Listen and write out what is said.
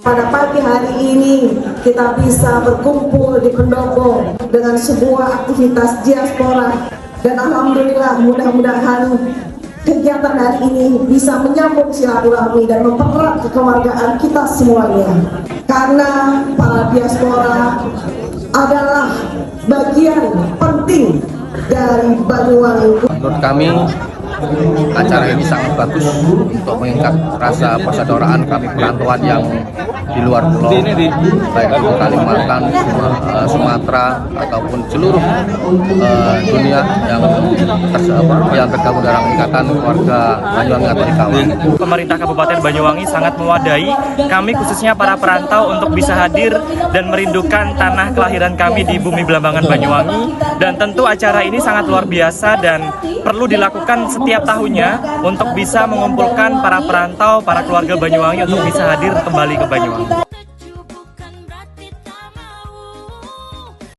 Pada pagi hari ini kita bisa berkumpul di pendopo dengan sebuah aktivitas diaspora, dan alhamdulillah mudah-mudahan kegiatan hari ini bisa menyambung silaturahmi dan mempererat kekeluargaan kita semuanya, karena para diaspora adalah bagian penting dari Banyuwangi. Menurut kami acara ini sangat bagus untuk meningkat rasa persaudaraan kami perantauan yang di luar pulau, baik itu Kalimantan, Sumatera ataupun seluruh dunia yang tergabung dalam ikatan keluarga Banyuwangi atau IKAWA. Pemerintah Kabupaten Banyuwangi sangat mewadahi kami khususnya para perantau untuk bisa hadir dan merindukan tanah kelahiran kami di bumi Belambangan Banyuwangi, dan tentu acara ini sangat luar biasa dan perlu dilakukan setiap tahunnya untuk bisa mengumpulkan para perantau, para keluarga Banyuwangi untuk bisa hadir kembali ke Banyuwangi.